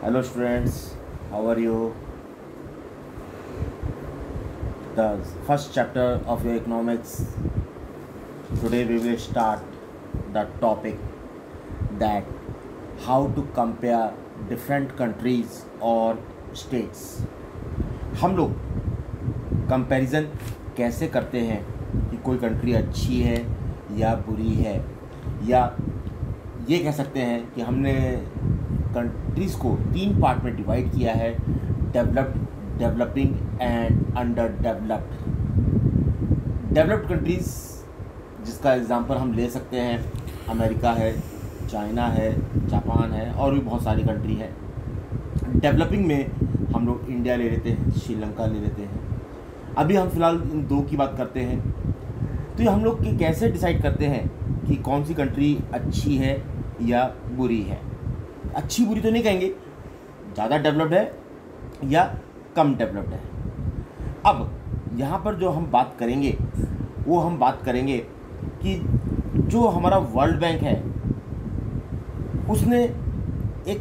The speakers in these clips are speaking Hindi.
Hello students, how are you? The first chapter of your economics. Today we will start the topic that how to compare different countries or states. हम लोग कंपैरिजन कैसे करते हैं कि कोई कंट्री अच्छी है या बुरी है, या ये कह सकते हैं कि हमने कंट्रीज़ को 3 पार्ट में डिवाइड किया है: developed, developing and under developed. Developed countries जिसका एग्जांपल हम ले सकते हैं अमेरिका है, चाइना है, जापान है और भी बहुत सारी कंट्री है। डेवलपिंग में हम लोग इंडिया ले लेते हैं, श्रीलंका ले लेते हैं। अभी हम फिलहाल इन 2 की बात करते हैं। तो ये हम लोग कैसे डिसाइड करते हैं कि कौन सी कंट्री अच्छी है या बुरी है। अच्छी बुरी तो नहीं कहेंगे, ज़्यादा डेवलप्ड है या कम डेवलप्ड है। अब यहाँ पर जो हम बात करेंगे वो हम बात करेंगे कि जो हमारा वर्ल्ड बैंक है उसने एक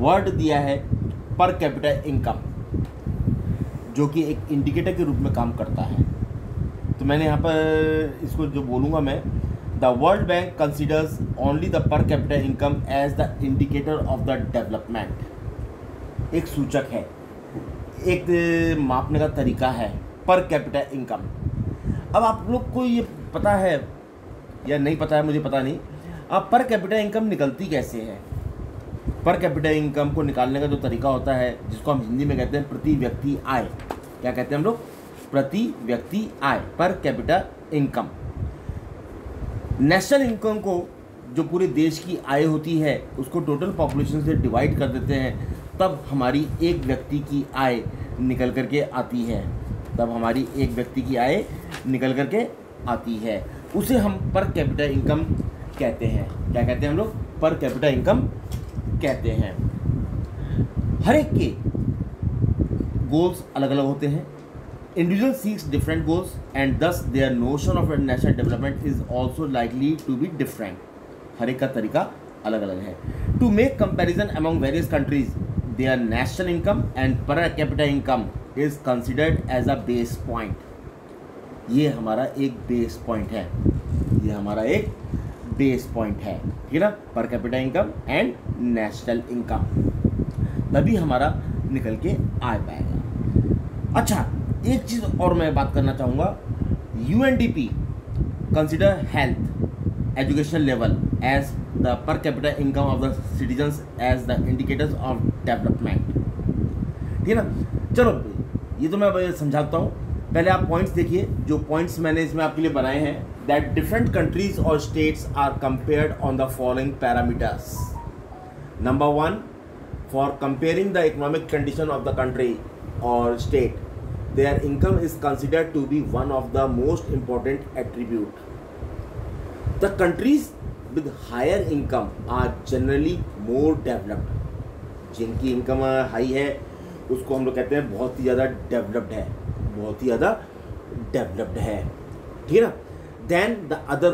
वर्ड दिया है पर कैपिटा इनकम, जो कि एक इंडिकेटर के रूप में काम करता है। तो मैंने यहाँ पर इसको जो बोलूँगा मैं, the world bank considers only the per capita income as the indicator of the development. एक सूचक है, एक मापने का तरीका है पर कैपिटा इनकम। अब आप लोग को ये पता है या नहीं पता है, मुझे पता नहीं। अब पर कैपिटा इनकम निकलती कैसे है? पर कैपिटा इनकम को निकालने का जो तरीका होता है, जिसको हम हिंदी में कहते हैं प्रति व्यक्ति आय। क्या कहते हैं हम लोग? प्रति व्यक्ति आय, पर कैपिटा इनकम। नेशनल इनकम को, जो पूरे देश की आय होती है, उसको टोटल पॉपुलेशन से डिवाइड कर देते हैं, तब हमारी एक व्यक्ति की आय निकल करके आती है। तब हमारी एक व्यक्ति की आय निकल करके आती है, उसे हम पर कैपिटा इनकम कहते हैं। क्या कहते हैं हम लोग? पर कैपिटा इनकम कहते हैं। हर एक के गोल्स अलग अलग होते हैं। Individual seeks different goals and thus their notion of national development is also likely to be different. हर एक का तरीका अलग अलग है। To make comparison among various countries, their national income and per capita income is considered as a base point. ये हमारा एक बेस पॉइंट है, ये हमारा एक बेस पॉइंट है, ठीक है ना? पर capita income and national income, तभी हमारा निकल के आ पाएगा। अच्छा, एक चीज़ और मैं बात करना चाहूँगा। UNDP consider health education level as the per capita income of the citizens as the indicators of development, ठीक है ना? चलो, ये तो मैं समझाता हूँ। पहले आप पॉइंट्स देखिए, जो पॉइंट्स मैंने इसमें आपके लिए बनाए हैं। दैट डिफरेंट कंट्रीज और states are compared on the following parameters. Number 1, for comparing the economic condition of the country और state, their income is considered to be one of the most important attribute. The countries with higher income are generally more developed. जिनकी इनकम हाई है उसको हम लोग कहते हैं बहुत ही ज़्यादा डेवलप्ड है, बहुत ही ज़्यादा डेवलप्ड है, ठीक है ना? Then the other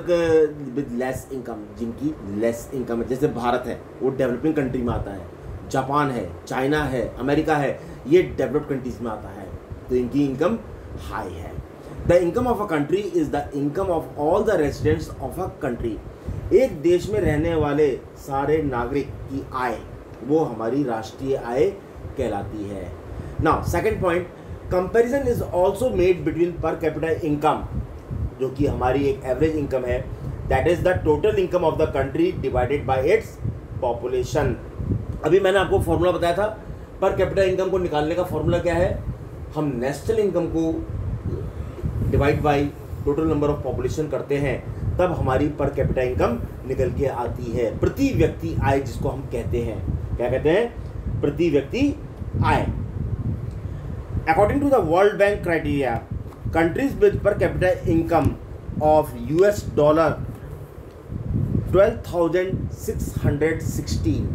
with less income, जिनकी लेस इनकम है, जैसे भारत है वो डेवलपिंग कंट्री में आता है, जापान है, चाइना है, अमेरिका है, ये डेवलप्ड कंट्रीज में आता है, तो इनकी इनकम हाई है। The income of a country is the income of all the residents of a country. एक देश में रहने वाले सारे नागरिक की आय, वो हमारी राष्ट्रीय आय कहलाती है। Now second point, comparison is also made between पर कैपिटा इनकम, जो कि हमारी एक एवरेज इनकम है, that is the total income of the country divided by its population. अभी मैंने आपको फॉर्मूला बताया था, पर कैपिटा इनकम को निकालने का फॉर्मूला क्या है? हम नेशनल इनकम को divide by total number of population करते हैं, तब हमारी पर कैपिटा इनकम निकल के आती है। प्रति व्यक्ति आय जिसको हम कहते हैं, क्या कहते हैं? प्रति व्यक्ति आय। According to the world bank criteria, countries with per capita income of US dollar 12,616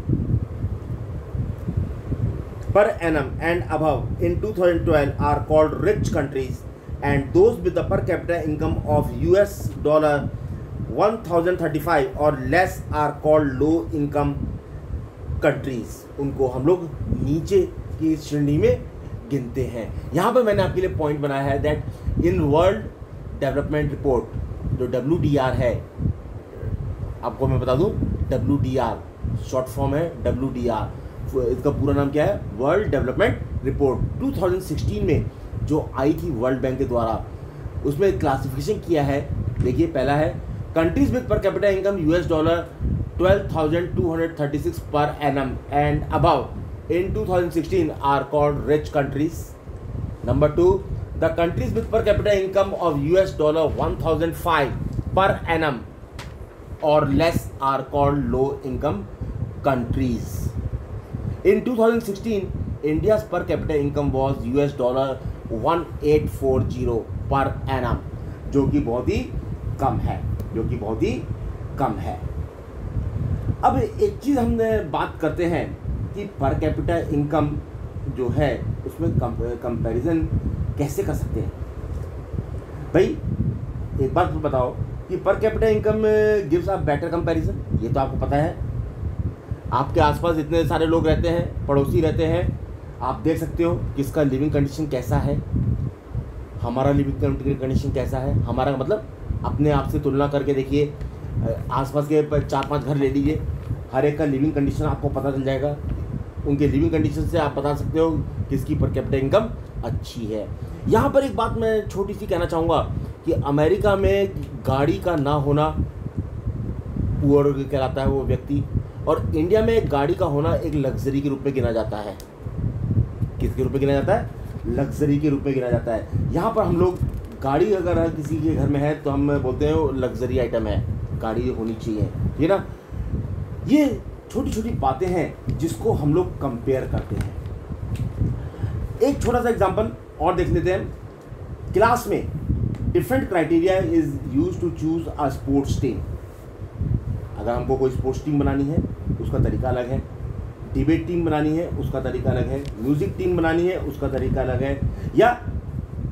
per annum and above in 2012 are called rich countries, and those with the per capita income of US $1035 or less are called low income countries, उनको हम लोग नीचे की श्रेणी में गिनते हैं। यहाँ पर मैंने आपके लिए पॉइंट बनाया है that in world development report, जो WDR है, आपको मैं बता दूं, WDR शॉर्ट फॉर्म है WDR, इसका पूरा नाम क्या है, वर्ल्ड डेवलपमेंट रिपोर्ट 2016 में जो आई थी वर्ल्ड बैंक के द्वारा, उसमें क्लासिफिकेशन किया है। देखिए, पहला है countries with per capita income $12,236 per annum and above in 2016 are called rich countries. Number 2, the countries with per capita income of $1,005 per annum or less are called low income countries. In 2016, India's per capita income was $1840 per annum, जो कि बहुत ही कम है, अब एक चीज़ हम बात करते हैं कि पर कैपिटा इनकम जो है उसमें कंपैरिजन कैसे कर सकते हैं। भाई एक बात बताओ कि पर capita income gives a better comparison, ये तो आपको पता है। आपके आसपास इतने सारे लोग रहते हैं, पड़ोसी रहते हैं, आप देख सकते हो किसका लिविंग कंडीशन कैसा है, हमारा लिविंग कंडीशन कैसा है। हमारा मतलब अपने आप से तुलना करके देखिए, आसपास के 4-5 घर ले लीजिए, हर एक का लिविंग कंडीशन आपको पता चल जाएगा। उनके लिविंग कंडीशन से आप बता सकते हो किसकी पर कैपिटा इनकम अच्छी है। यहाँ पर एक बात मैं छोटी सी कहना चाहूँगा कि अमेरिका में गाड़ी का ना होना पुअर कहलाता है वो व्यक्ति, और इंडिया में गाड़ी का होना एक लग्जरी के रूप में गिना जाता है। किसके रूप में गिना जाता है? लग्जरी के रूप में गिना जाता है। यहाँ पर हम लोग गाड़ी अगर किसी के घर में है तो हम बोलते हैं वो लग्जरी आइटम है, गाड़ी होनी चाहिए, ये ना। ये छोटी छोटी बातें हैं जिसको हम लोग कंपेयर करते हैं। एक छोटा सा एग्जांपल और देख लेते हैं। क्लास में different criteria is use to choose a sports team. अगर हमको कोई स्पोर्ट्स टीम बनानी है उसका तरीका अलग है, डिबेट टीम बनानी है उसका तरीका अलग है, म्यूजिक टीम बनानी है उसका तरीका अलग है, या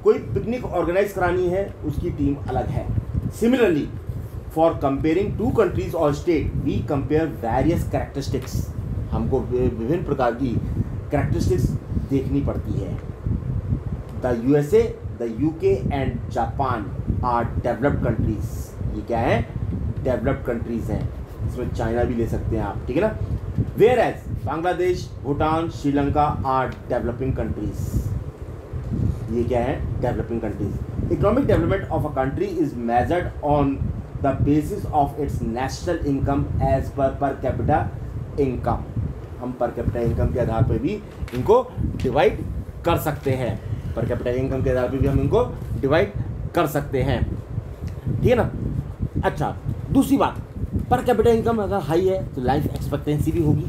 कोई पिकनिक ऑर्गेनाइज करानी है उसकी टीम अलग है। Similarly for comparing two countries और state we compare various characteristics. हमको विभिन्न प्रकार की कैरेक्टरिस्टिक्स देखनी पड़ती है। The USA, the UK and Japan are developed countries. ये क्या है? डेवलप्ड कंट्रीज हैं। इसमें चाइना भी ले सकते हैं आप, ठीक है ना। Whereas Bangladesh, Bhutan, Sri Lanka are developing countries. ये क्या है? Developing countries. Economic development of a country is measured on the basis of its national income as per capita income. हम पर कैपिटा इनकम के आधार पर भी इनको डिवाइड कर सकते हैं। पर कैपिटा इनकम के आधार पर भी हम इनको डिवाइड कर सकते हैं, ठीक है ना। अच्छा, दूसरी बात, पर कैपिटा इनकम अगर हाई है तो लाइफ एक्सपेक्टेंसी भी होगी,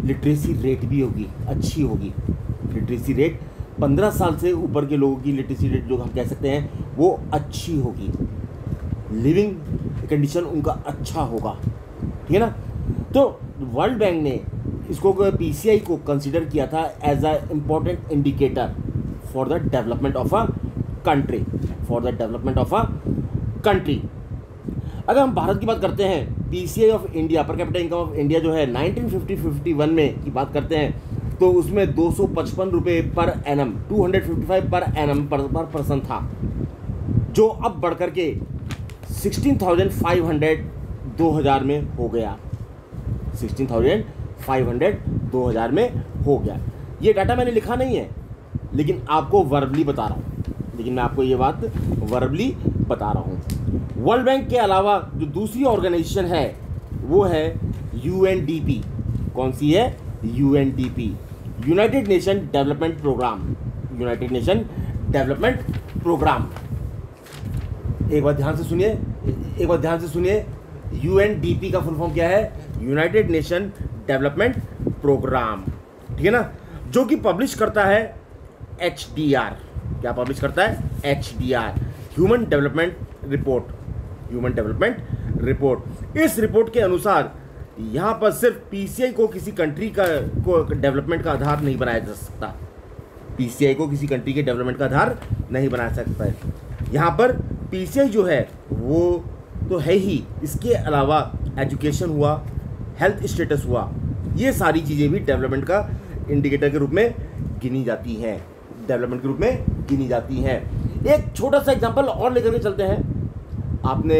लिटरेसी रेट भी होगी, अच्छी होगी। लिटरेसी रेट 15 साल से ऊपर के लोगों की लिटरेसी रेट जो हम कह सकते हैं वो अच्छी होगी, लिविंग कंडीशन उनका अच्छा होगा, ठीक है ना। तो वर्ल्ड बैंक ने इसको PCI को कंसीडर किया था as a important indicator for the development of a country, अगर हम भारत की बात करते हैं, PCI of India, per capita income of India जो है 1950-51 में की बात करते हैं तो उसमें 255 रुपये पर एनम, 255 पर एनम पर पर्सन था, जो अब बढ़कर के 16,500 2000 में हो गया। 16,500 2000 में हो गया। ये डाटा मैंने लिखा नहीं है, लेकिन आपको वर्बली बता रहा हूँ, मैं आपको ये बात वर्बली बता रहा हूँ। वर्ल्ड बैंक के अलावा जो दूसरी ऑर्गेनाइजेशन है वो है UNDP। कौन सी है? UNDP, United Nation Development Program. एक बार ध्यान से सुनिए, UNDP का फुल फॉर्म क्या है? यूनाइटेड नेशन डेवलपमेंट प्रोग्राम, ठीक है ना, जो कि पब्लिश करता है HDR। क्या पब्लिश करता है? HDR, human development report. इस रिपोर्ट के अनुसार यहाँ पर सिर्फ PCI को किसी कंट्री का डेवलपमेंट का आधार नहीं बनाया जा सकता। PCI को किसी कंट्री के डेवलपमेंट का आधार नहीं बनाया सकता है। यहाँ पर PCI जो है वो तो है ही, इसके अलावा एजुकेशन हुआ, हेल्थ स्टेटस हुआ, ये सारी चीज़ें भी डेवलपमेंट का इंडिकेटर के रूप में गिनी जाती हैं, डेवलपमेंट के रूप में गिनी जाती हैं। एक छोटा सा एग्जांपल और लेकर के चलते हैं। आपने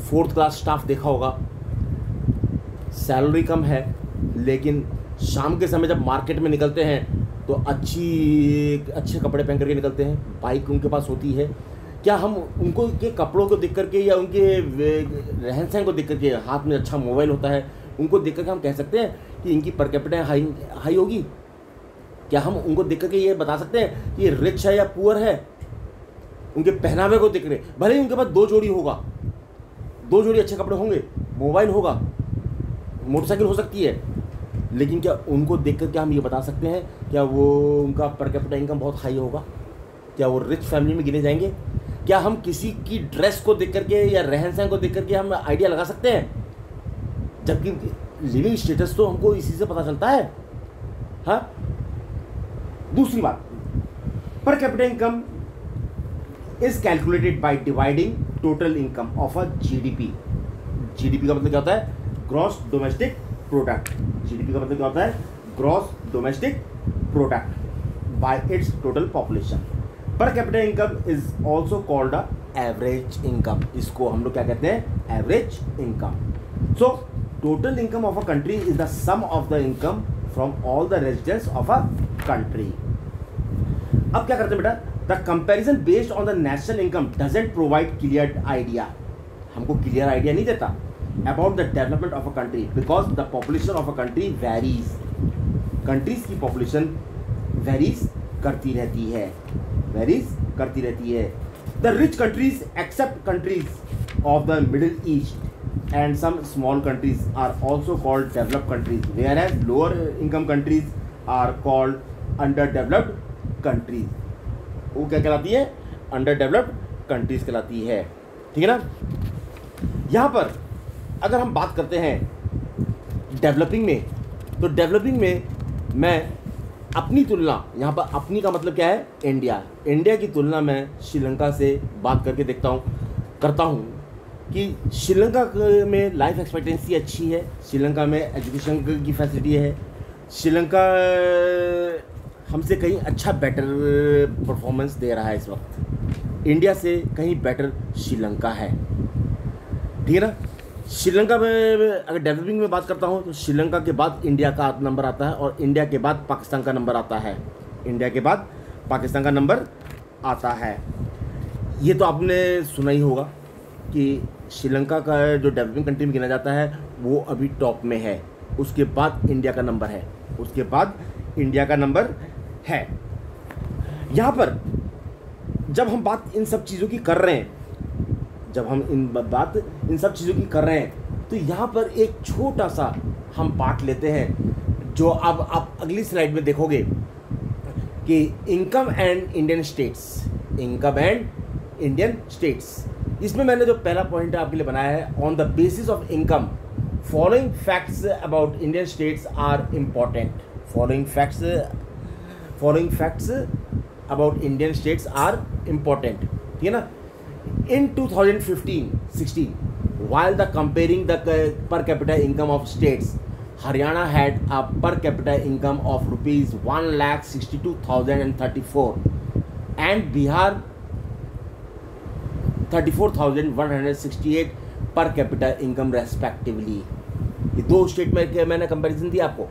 4th क्लास स्टाफ देखा होगा, सैलरी कम है लेकिन शाम के समय जब मार्केट में निकलते हैं तो अच्छे कपड़े पहन करके निकलते हैं, बाइक उनके पास होती है। क्या हम उनको के कपड़ों को देख करके या उनके रहन सहन को देख करके, हाथ में अच्छा मोबाइल होता है, उनको देख करके हम कह सकते हैं कि इनकी पर कैपिटा हाई होगी? क्या हम उनको देख करके ये बता सकते हैं कि ये रिच है या पुअर है? उनके पहनावे को देख रहे, भले ही उनके पास 2 जोड़ी होगा, 2 जोड़ी अच्छे कपड़े होंगे, मोबाइल होगा, मोटरसाइकिल हो सकती है, लेकिन क्या उनको देख कर क्या हम ये बता सकते हैं क्या वो उनका पर कैपिटा इनकम बहुत हाई होगा? क्या वो रिच फैमिली में गिने जाएंगे? क्या हम किसी की ड्रेस को देख करके या रहन सहन को देख करके हम आइडिया लगा सकते हैं? जबकि लिविंग स्टेटस तो हमको इसी से पता चलता है। हाँ, दूसरी बात, पर capita income is calculated by dividing total income of a GDP. GDP का मतलब क्या होता है? Gross domestic product. जीडीपी का मतलब क्या होता है? Gross domestic product by its total population. Per capita income is also called a average income. इसको हम लोग क्या कहते हैं? Average income. So total income of a country is the sum of the income from all the residents of a country. अब क्या करते हैं बेटा? The comparison based on the national income doesn't provide clear idea. हमको क्लियर आइडिया नहीं देता about the development of a country because the population of a country varies. Countries की population varies करती रहती है। The rich countries except countries of the Middle East and some small countries are also called developed countries, whereas lower income countries are called underdeveloped countries. वो क्या कहलाती है? underdeveloped countries कहलाती है। ठीक है ना? यहाँ पर अगर हम बात करते हैं डेवलपिंग में, तो डेवलपिंग में मैं अपनी तुलना, यहाँ पर अपनी का मतलब क्या है? इंडिया की तुलना मैं श्रीलंका से बात करके करता हूँ कि श्रीलंका में लाइफ एक्सपेक्टेंसी अच्छी है, श्रीलंका में एजुकेशन की फैसिलिटी है, श्रीलंका हमसे कहीं अच्छा बेटर परफॉर्मेंस दे रहा है इस वक्त। इंडिया से कहीं बेटर श्रीलंका है। ठीक है ना? श्रीलंका में अगर डेवलपिंग में बात करता हूँ तो श्रीलंका के बाद इंडिया का नंबर आता है और इंडिया के बाद पाकिस्तान का नंबर आता है। इंडिया के बाद पाकिस्तान का नंबर आता है। ये तो आपने सुना ही होगा कि श्रीलंका का जो डेवलपिंग कंट्री में गिना जाता है वो अभी टॉप में है, उसके बाद इंडिया का नंबर है, उसके बाद इंडिया का नंबर है। यहाँ पर जब हम बात इन सब चीज़ों की कर रहे हैं, इन सब चीज़ों की कर रहे हैं तो यहाँ पर एक छोटा सा हम पार्ट लेते हैं जो अब आप अगली स्लाइड में देखोगे कि इनकम एंड इंडियन स्टेट्स। इसमें मैंने जो पहला पॉइंट आपके लिए बनाया है, on the basis of income following facts about Indian states are important. Following facts about Indian states are important. ठीक है ना? In 2015-16, while comparing the per capita income of states, Haryana had a per capita income of rupees 1,62,034 and Bihar 34,168 per capita income respectively. ये 2 स्टेट में मैंने कंपैरिजन दिया आपको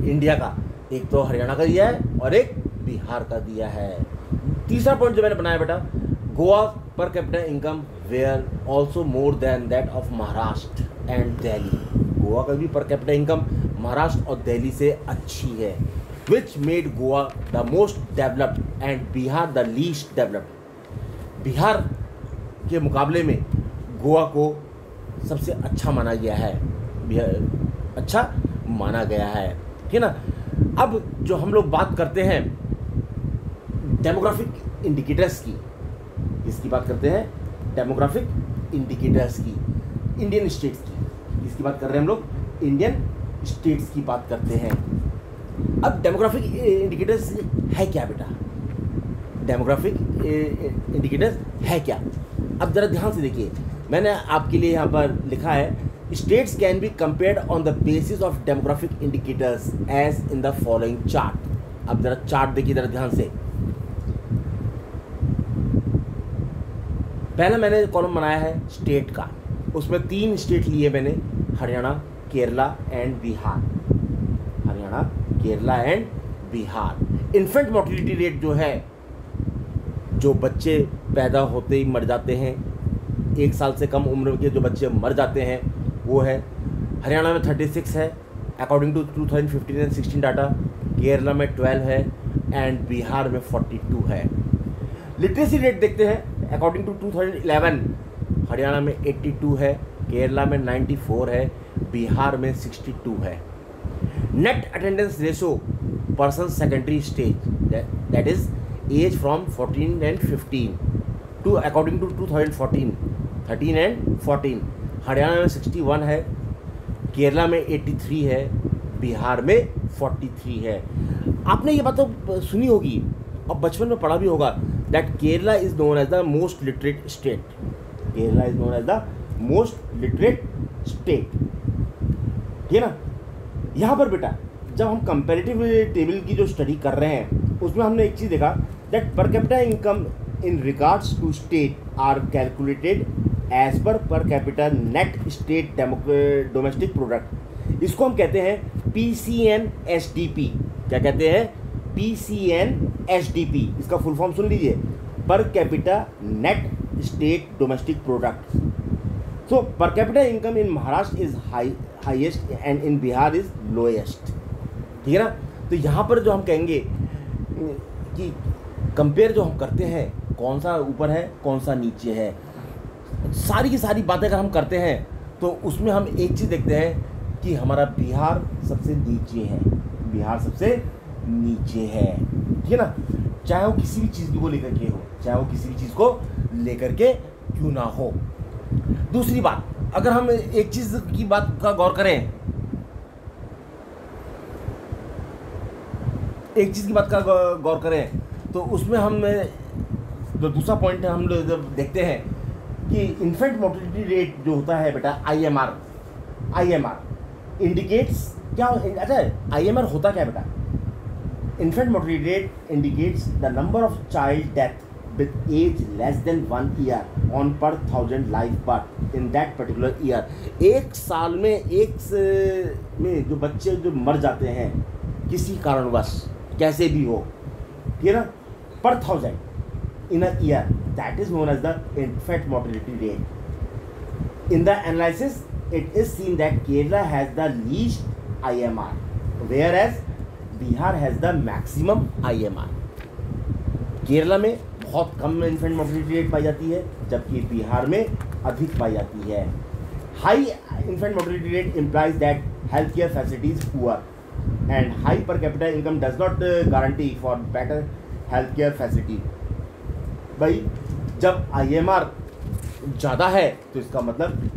इंडिया का, एक तो हरियाणा का दिया है और एक बिहार का दिया है। तीसरा पॉइंट जो मैंने बनाया बेटा, Goa per capita income were also more than that of Maharashtra and Delhi. Goa का भी पर कैपिटा इनकम महाराष्ट्र और दिल्ली से अच्छी है, which made Goa the most developed and Bihar the least developed। Bihar के मुकाबले में गोवा को सबसे अच्छा माना गया है, अच्छा माना गया है। ठीक है ना? अब जो हम लोग बात करते हैं डेमोग्राफिक इंडिकेटर्स की, इसकी बात करते हैं डेमोग्राफिक इंडिकेटर्स की, इंडियन स्टेट्स की। इसकी बात कर रहे हैं हम लोग, इंडियन स्टेट्स की बात करते हैं। अब डेमोग्राफिक इंडिकेटर्स है क्या बेटा? डेमोग्राफिक इंडिकेटर्स है क्या? अब ज़रा ध्यान से देखिए, मैंने आपके लिए यहाँ पर लिखा है States can be compared on the basis of demographic indicators as in the following chart. अब जरा चार्ट देखिए जरा ध्यान से। पहला मैंने कॉलम बनाया है स्टेट का, उसमें 3 स्टेट लिए मैंने, Haryana, Kerala and Bihar. Haryana, Kerala and Bihar. Infant mortality rate जो है, जो बच्चे पैदा होते ही मर जाते हैं, 1 साल से कम उम्र के जो बच्चे मर जाते हैं, वो है हरियाणा में 36 है according to 2015 and 16 data, Kerala में 12 है एंड बिहार में 42 है। लिटरेसी रेट देखते हैं अकॉर्डिंग टू 2011, हरियाणा में 82 है, केरला में 94 है, बिहार में 62 है। Net attendance ratio person secondary stage, that is age from 14 and 15 to according to 2014, 13 and 14, Haryana में 61 है, केरला में 83 है, बिहार में 43 है। आपने ये बात तो सुनी होगी और बचपन में पढ़ा भी होगा that Kerala is known as the most literate state. Kerala is known as the most literate state, ठीक है ना। यहाँ पर बेटा जब हम कंपैरेटिव टेबल की जो स्टडी कर रहे हैं, उसमें हमने एक चीज़ देखा that per capita income in regards to state are calculated as per capita net state domestic product. इसको हम कहते हैं PCN-SDP। क्या कहते हैं? PCN-SDP। इसका फुल फॉर्म सुन लीजिए, पर capita net state domestic product. सो पर capita income in Maharashtra is highest and in Bihar is lowest, ठीक है ना। तो यहाँ पर जो हम कहेंगे कि कंपेयर जो हम करते हैं, कौन सा ऊपर है कौन सा नीचे है, सारी की सारी बातें अगर हम करते हैं तो उसमें हम एक चीज़ देखते हैं कि हमारा बिहार सबसे नीचे है। बिहार सबसे नीचे है, ठीक है ना। चाहे वो किसी भी चीज़ को लेकर के हो, चाहे वो किसी भी चीज़ को लेकर के क्यों ना हो। दूसरी बात, अगर हम एक चीज़ की बात का गौर करें, एक चीज़ की बात का गौर करें तो उसमें हम जो दूसरा पॉइंट है, हम जब देखते हैं कि इन्फेंट मोर्टिलिटी रेट जो होता है बेटा, IMR इंडिकेट्स क्या। अच्छा, IMR होता क्या बेटा? Infant mortality rate indicates the number of child death with age less than 1 year on per 1000 life birth in that particular year. एक साल में जो बच्चे जो मर जाते हैं किसी कारणवश, कैसे भी हो, ठीक है ना, पर 1000 in a year, that is known as the infant mortality rate. In the analysis, it is seen that Kerala has the least IMR, whereas Bihar has the maximum IMR. Kerala में बहुत कम इन्फेंट मोर्टिलिटी रेट पाई जाती है, जबकि बिहार में अधिक पाई जाती है। High infant mortality rate implies that healthcare facilities poor and high per capita income does not guarantee for better healthcare facility. भाई जब IMR ज़्यादा है तो इसका मतलब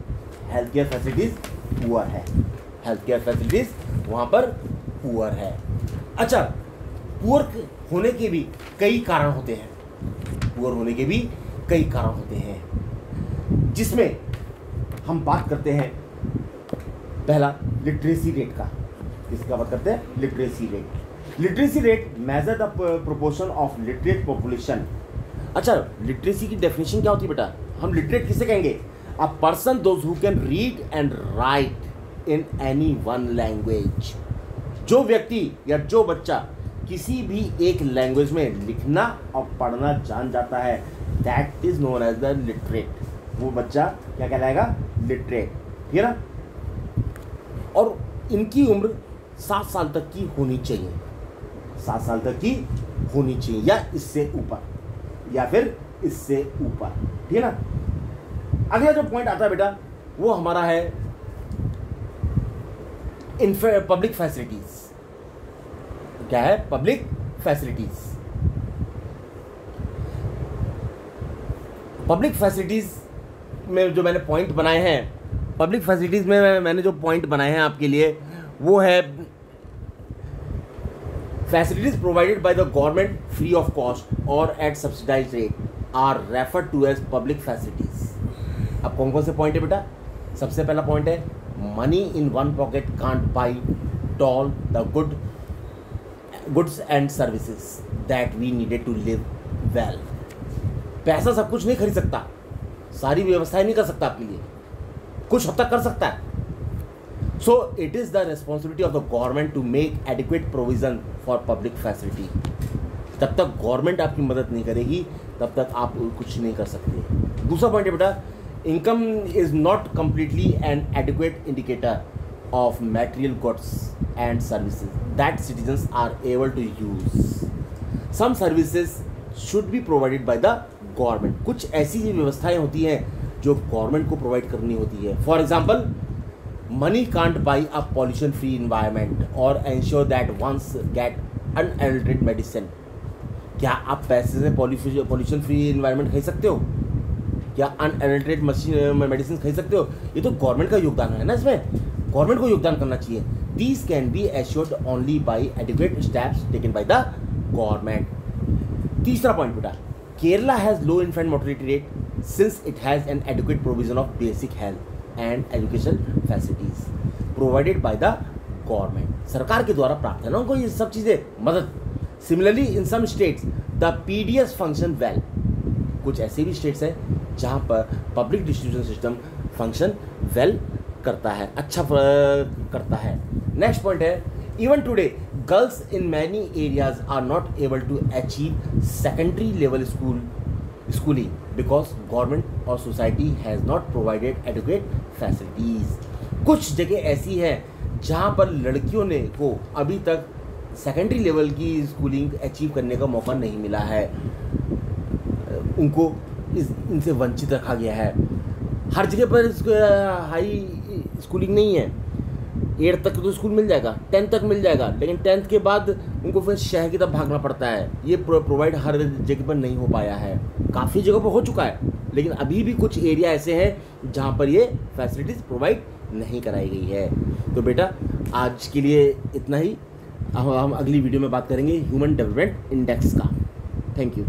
हेल्थ केयर फैसिलिटीज़ पुअर है, हेल्थ केयर फैसिलिटीज़ वहाँ पर पुअर है। अच्छा, पुअर होने के भी कई कारण होते हैं, पुअर होने के भी कई कारण होते हैं, जिसमें हम बात करते हैं पहला लिटरेसी रेट का। इसका बात करते हैं literacy rate. Literacy rate measure the proportion of literate population. अच्छा, लिटरेसी की डेफिनेशन क्या होती है बेटा? हम लिटरेट किसे कहेंगे? A person those who can read and right in any one language. जो व्यक्ति या जो बच्चा किसी भी एक लैंग्वेज में लिखना और पढ़ना जान जाता है, that is known as the literate. वो बच्चा क्या कहलाएगा? लिटरेट, ठीक है ना। और इनकी उम्र 7 साल तक की होनी चाहिए, 7 साल तक की होनी चाहिए, या इससे ऊपर, या फिर इससे ऊपर, ठीक है ना। अगला जो पॉइंट आता है बेटा, वो हमारा है पब्लिक फैसिलिटीज। क्या है? Public facilities. पब्लिक फैसिलिटीज में जो मैंने पॉइंट बनाए हैं, पब्लिक फैसिलिटीज में मैंने जो पॉइंट बनाए हैं आपके लिए, वो है facilities provided by the government free of cost or at subsidized rate are referred to as public facilities. अब कौन कौन से पॉइंट है बेटा? सबसे पहला पॉइंट है money in one pocket can't buy all the goods and services that we needed to live well. पैसा सब कुछ नहीं खरीद सकता, सारी व्यवस्थाएं नहीं कर सकता आपके लिए, कुछ हद तक कर सकता है। So it is the responsibility of the government to make adequate provision for public facility. जब तक गवर्नमेंट आपकी मदद नहीं करेगी तब तक आप कुछ नहीं कर सकते। दूसरा पॉइंट है बेटा, income is not completely an adequate indicator of material goods and services that citizens are able to use. Some services should be provided by the government. कुछ ऐसी व्यवस्थाएं होती हैं जो गवर्नमेंट को प्रोवाइड करनी होती है। For example, money can't buy a pollution free environment और ensure that one's get unadulterated medicine. क्या आप पैसे से पॉल्यूशन फ्री इन्वायरमेंट खरीद सकते हो? क्या अनएडल्टरेटेड मेडिसिन खरीद सकते हो? ये तो गवर्नमेंट का योगदान है ना, इसमें गवर्नमेंट को योगदान करना चाहिए। These can be assured only by adequate steps taken by the government. तीसरा पॉइंट बेटा, Kerala has low infant mortality rate since it has an adequate provision of basic health and education facilities provided by the government. सरकार के द्वारा प्राप्त है ना उनको ये सब चीज़ें, मदद। Similarly in some states the PDS function well. कुछ ऐसे भी स्टेट्स हैं जहाँ पर public distribution system function well करता है, अच्छा करता है। नेक्स्ट पॉइंट है, even today girls in many areas are not able to achieve secondary level schooling because government और society has not provided adequate facilities. कुछ जगह ऐसी है जहाँ पर लड़कियों ने को अभी तक सेकेंडरी लेवल की स्कूलिंग अचीव करने का मौका नहीं मिला है, उनको इनसे वंचित रखा गया है। हर जगह पर हाई स्कूलिंग नहीं है। 8th तक तो स्कूल मिल जाएगा, 10th तक मिल जाएगा, लेकिन 10th के बाद उनको फिर शहर की तरफ भागना पड़ता है। ये प्रोवाइड हर जगह पर नहीं हो पाया है, काफ़ी जगह पर हो चुका है, लेकिन अभी भी कुछ एरिया ऐसे हैं जहाँ पर ये फैसिलिटीज़ प्रोवाइड नहीं कराई गई है। तो बेटा आज के लिए इतना ही। हम अगली वीडियो में बात करेंगे ह्यूमन डेवलपमेंट इंडेक्स का। Thank you.